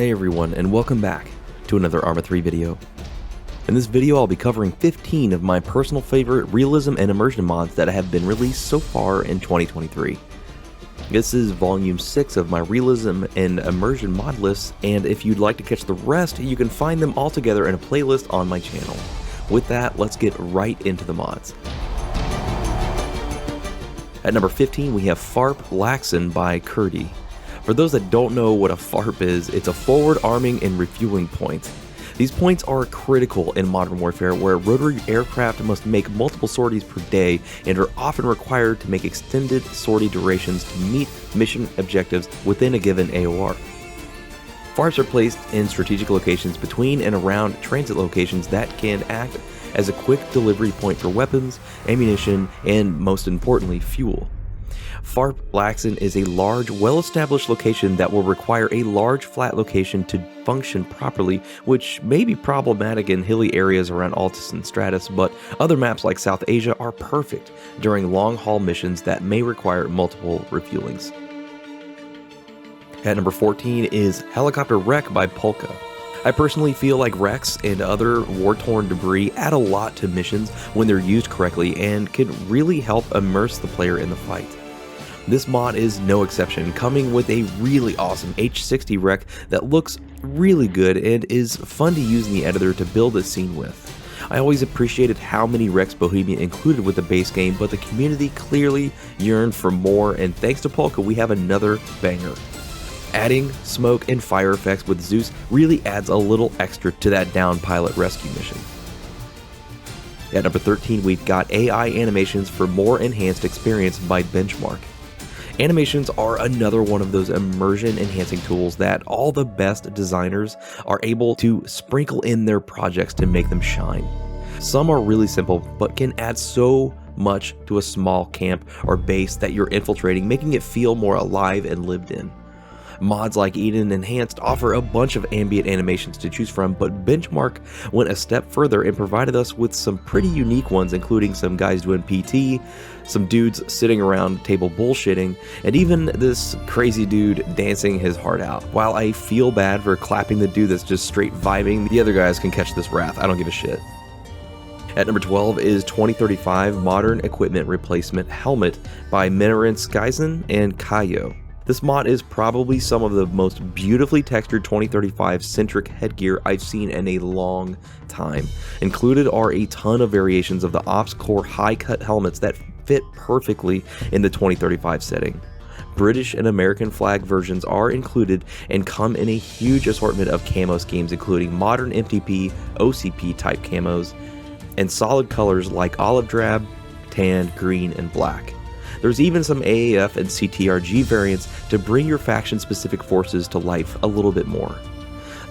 Hey everyone, and welcome back to another Arma 3 video. In this video I'll be covering 15 of my personal favorite Realism and Immersion mods that have been released so far in 2023. This is volume 6 of my Realism and Immersion mod lists, and if you'd like to catch the rest, you can find them all together in a playlist on my channel. With that, let's get right into the mods. At number 15 we have FARP Laxon by Kurdi. For those that don't know what a FARP is, it's a forward arming and refueling point. These points are critical in modern warfare, where rotary aircraft must make multiple sorties per day and are often required to make extended sortie durations to meet mission objectives within a given AOR. FARPs are placed in strategic locations between and around transit locations that can act as a quick delivery point for weapons, ammunition, and most importantly, fuel. FARP Laxon is a large, well-established location that will require a large flat location to function properly, which may be problematic in hilly areas around Altus and Stratus, but other maps like South Asia are perfect during long-haul missions that may require multiple refuelings. At number 14 is Helicopter Wreck by Polka. I personally feel like wrecks and other war-torn debris add a lot to missions when they're used correctly and can really help immerse the player in the fight. This mod is no exception, coming with a really awesome H60 wreck that looks really good and is fun to use in the editor to build a scene with. I always appreciated how many wrecks Bohemia included with the base game, but the community clearly yearned for more, and thanks to Polka we have another banger. Adding smoke and fire effects with Zeus really adds a little extra to that down pilot rescue mission. At number 13 we've got AI animations for more enhanced experience by Benchmark. Animations are another one of those immersion enhancing tools that all the best designers are able to sprinkle in their projects to make them shine. Some are really simple, but can add so much to a small camp or base that you're infiltrating, making it feel more alive and lived in. Mods like Eden Enhanced offer a bunch of ambient animations to choose from, but Benchmark went a step further and provided us with some pretty unique ones, including some guys doing PT, some dudes sitting around table bullshitting, and even this crazy dude dancing his heart out. While I feel bad for clapping the dude that's just straight vibing, the other guys can catch this wrath. I don't give a shit. At number 12 is 2035 Modern Equipment Replacement Helmet by Minarinskaisen and Kayo. This mod is probably some of the most beautifully textured 2035 centric headgear I've seen in a long time. Included are a ton of variations of the Ops Core high-cut helmets that fit perfectly in the 2035 setting. British and American flag versions are included and come in a huge assortment of camo schemes, including modern MTP, OCP type camos, and solid colors like olive drab, tan, green, and black. There's even some AAF and CTRG variants to bring your faction-specific forces to life a little bit more.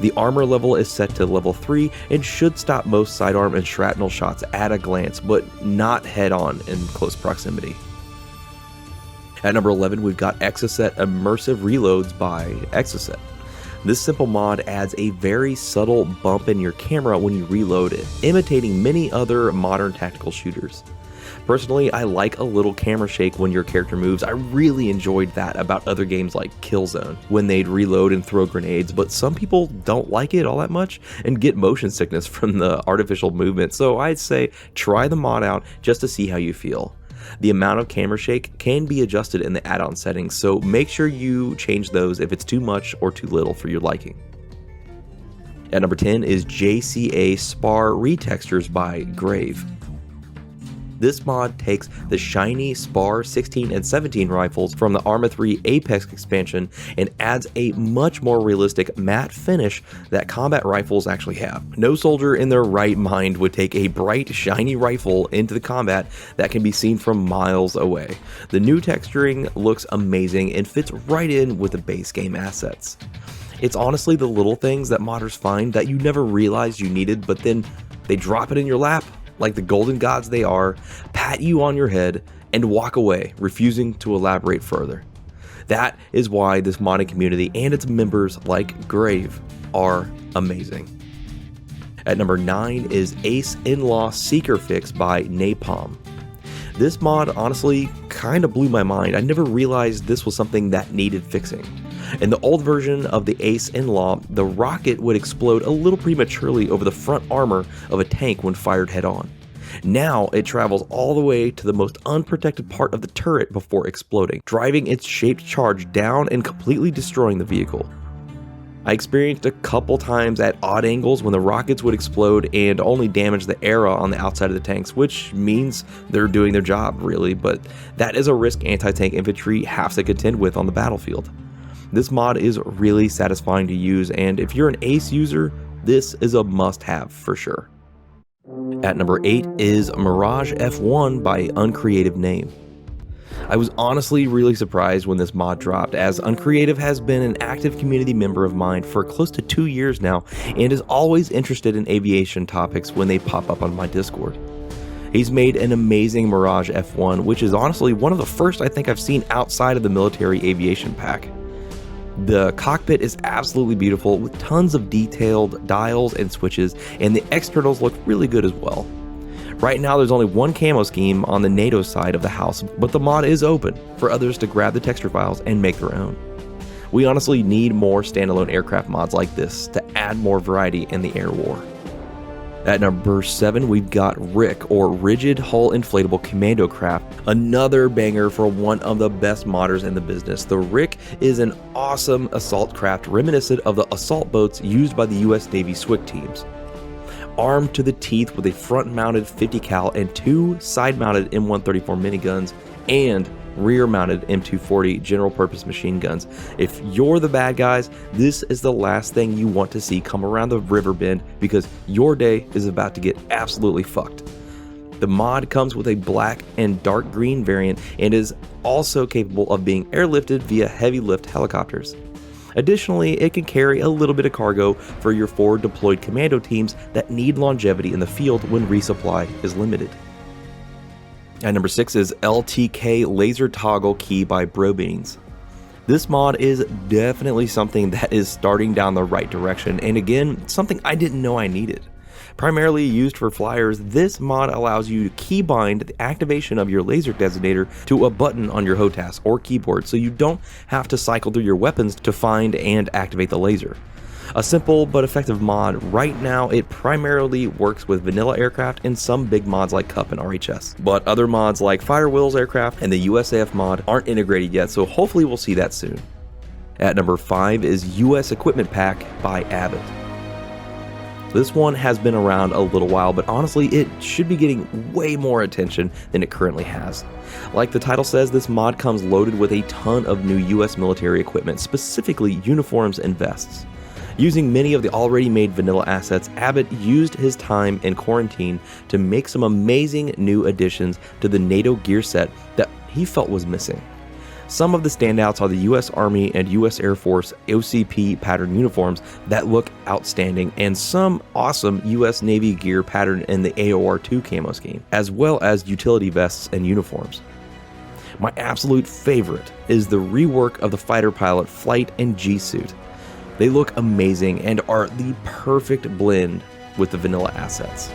The armor level is set to level 3 and should stop most sidearm and shrapnel shots at a glance, but not head-on in close proximity. At number 11 we've got Exocet Immersive Reloads by Exocet. This simple mod adds a very subtle bump in your camera when you reload it, imitating many other modern tactical shooters. Personally, I like a little camera shake when your character moves. I really enjoyed that about other games like Killzone, when they'd reload and throw grenades, but some people don't like it all that much and get motion sickness from the artificial movement, so I'd say try the mod out just to see how you feel. The amount of camera shake can be adjusted in the add-on settings, so make sure you change those if it's too much or too little for your liking. At number 10 is JCA SPAR Retextures by Grave. This mod takes the shiny SPAR 16 and 17 rifles from the Arma 3 Apex expansion and adds a much more realistic matte finish that combat rifles actually have. No soldier in their right mind would take a bright, shiny rifle into the combat that can be seen from miles away. The new texturing looks amazing and fits right in with the base game assets. It's honestly the little things that modders find that you never realized you needed, but then they drop it in your lap like the golden gods they are, pat you on your head, and walk away, refusing to elaborate further. That is why this modding community and its members like Grave are amazing. At number 9 is Ace NLAW Seeker Fix by Napalm. This mod honestly kind of blew my mind. I never realized this was something that needed fixing. In the old version of the Ace NLAW, the rocket would explode a little prematurely over the front armor of a tank when fired head-on. Now it travels all the way to the most unprotected part of the turret before exploding, driving its shaped charge down and completely destroying the vehicle. I experienced a couple times at odd angles when the rockets would explode and only damage the era on the outside of the tanks, which means they're doing their job really, but that is a risk anti-tank infantry has to contend with on the battlefield. This mod is really satisfying to use, and if you're an Ace user, this is a must-have for sure. At number 8 is Mirage F1 by Uncreative Name. I was honestly really surprised when this mod dropped, as Uncreative has been an active community member of mine for close to 2 years now and is always interested in aviation topics when they pop up on my Discord. He's made an amazing Mirage F1, which is honestly one of the first I think I've seen outside of the military aviation pack. The cockpit is absolutely beautiful with tons of detailed dials and switches, and the externals look really good as well. Right now there's only one camo scheme on the NATO side of the house, but the mod is open for others to grab the texture files and make their own. We honestly need more standalone aircraft mods like this to add more variety in the air war. At number 7, we've got RHICC, or Rigid Hull Inflatable Commando Craft, another banger for one of the best modders in the business. The RHICC is an awesome assault craft reminiscent of the assault boats used by the US Navy SWCC teams. Armed to the teeth with a front-mounted 50 cal and 2 side-mounted M134 miniguns and rear-mounted M240 general-purpose machine guns. If you're the bad guys, this is the last thing you want to see come around the river bend, because your day is about to get absolutely fucked. The mod comes with a black and dark green variant and is also capable of being airlifted via heavy lift helicopters. Additionally, it can carry a little bit of cargo for your forward deployed commando teams that need longevity in the field when resupply is limited. At number 6 is LTK Laser Toggle Key by Brobeans. This mod is definitely something that is starting down the right direction, and again, something I didn't know I needed. Primarily used for flyers, this mod allows you to keybind the activation of your laser designator to a button on your HOTAS or keyboard, so you don't have to cycle through your weapons to find and activate the laser. A simple but effective mod. Right now it primarily works with vanilla aircraft and some big mods like Cup and RHS, but other mods like Firewheels aircraft and the USAF mod aren't integrated yet, so hopefully we'll see that soon. At number 5 is US Equipment Pack by Abbott. This one has been around a little while, but honestly it should be getting way more attention than it currently has. Like the title says, this mod comes loaded with a ton of new US military equipment, specifically uniforms and vests. Using many of the already made vanilla assets, Abbott used his time in quarantine to make some amazing new additions to the NATO gear set that he felt was missing. Some of the standouts are the US Army and US Air Force OCP pattern uniforms that look outstanding, and some awesome US Navy gear patterned in the AOR2 camo scheme, as well as utility vests and uniforms. My absolute favorite is the rework of the fighter pilot flight and G-suit. They look amazing and are the perfect blend with the vanilla assets.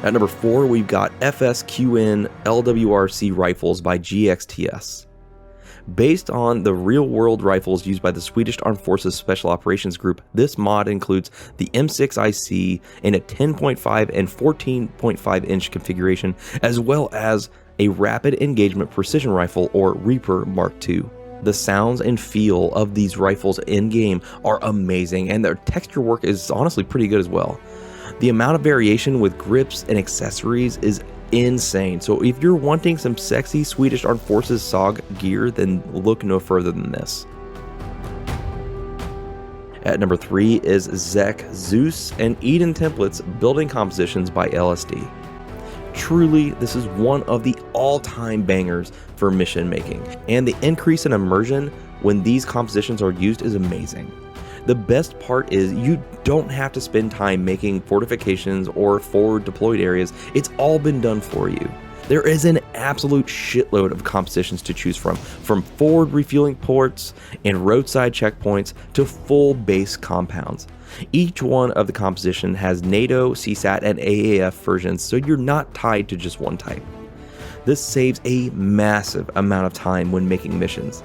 At number 4, we've got FSQN LWRC rifles by GXTS. Based on the real-world rifles used by the Swedish Armed Forces Special Operations Group, this mod includes the M6IC in a 10.5 and 14.5 inch configuration, as well as a rapid engagement precision rifle, or Reaper Mark II. The sounds and feel of these rifles in-game are amazing, and their texture work is honestly pretty good as well. The amount of variation with grips and accessories is insane, so if you're wanting some sexy Swedish Armed Forces SOG gear, then look no further than this. At number 3 is Zek, Zeus, and Eden Templates Building Compositions by LSD. Truly, this is one of the all-time bangers for mission making, and the increase in immersion when these compositions are used is amazing. The best part is you don't have to spend time making fortifications or forward deployed areas. It's all been done for you. There is an absolute shitload of compositions to choose from forward refueling ports and roadside checkpoints to full base compounds. Each one of the composition has NATO, CSAT, and AAF versions, so you're not tied to just one type. This saves a massive amount of time when making missions.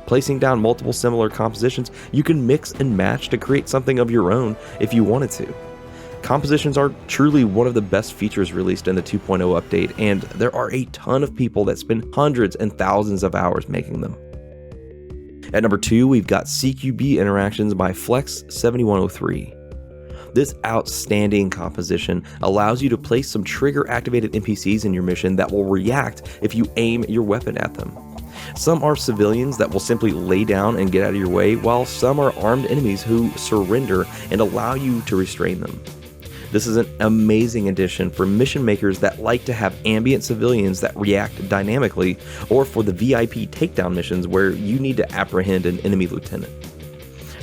Placing down multiple similar compositions, you can mix and match to create something of your own if you wanted to. Compositions are truly one of the best features released in the 2.0 update, and there are a ton of people that spend hundreds and thousands of hours making them. At number 2, we've got CQB Interactions by Flex7103. This outstanding composition allows you to place some trigger-activated NPCs in your mission that will react if you aim your weapon at them. Some are civilians that will simply lay down and get out of your way, while some are armed enemies who surrender and allow you to restrain them. This is an amazing addition for mission makers that like to have ambient civilians that react dynamically, or for the VIP takedown missions where you need to apprehend an enemy lieutenant.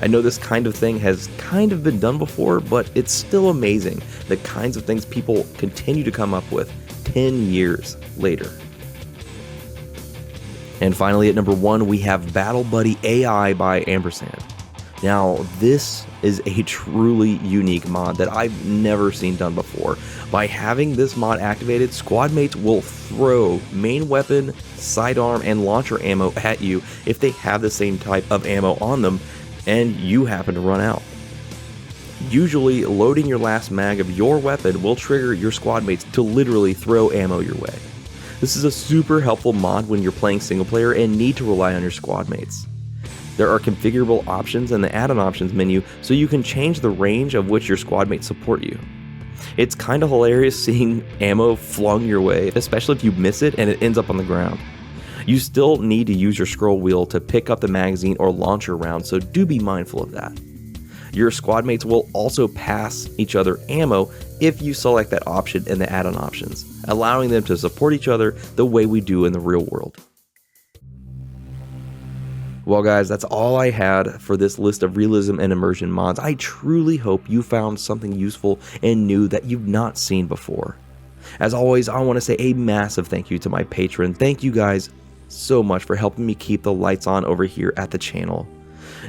I know this kind of thing has kind of been done before, but it's still amazing the kinds of things people continue to come up with 10 years later. And finally, at number 1, we have Battle Buddy AI by Ampersand. Now, this is a truly unique mod that I've never seen done before. By having this mod activated, squad mates will throw main weapon, sidearm, and launcher ammo at you if they have the same type of ammo on them and you happen to run out. Usually, loading your last mag of your weapon will trigger your squad mates to literally throw ammo your way. This is a super helpful mod when you're playing single player and need to rely on your squad mates. There are configurable options in the add-on options menu, so you can change the range of which your squad mates support you. It's kinda hilarious seeing ammo flung your way, especially if you miss it and it ends up on the ground. You still need to use your scroll wheel to pick up the magazine or launcher round, so do be mindful of that. Your squad mates will also pass each other ammo if you select that option in the add-on options, allowing them to support each other the way we do in the real world. Well guys, that's all I had for this list of Realism and Immersion mods. I truly hope you found something useful and new that you've not seen before. As always, I want to say a massive thank you to my patron. Thank you guys so much for helping me keep the lights on over here at the channel.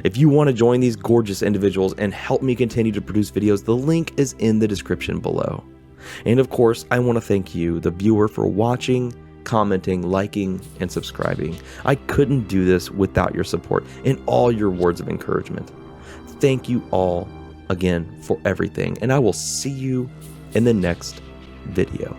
If you want to join these gorgeous individuals and help me continue to produce videos, the link is in the description below. And of course, I want to thank you, the viewer, for watching, commenting, liking, and subscribing. I couldn't do this without your support and all your words of encouragement. Thank you all again for everything, and I will see you in the next video.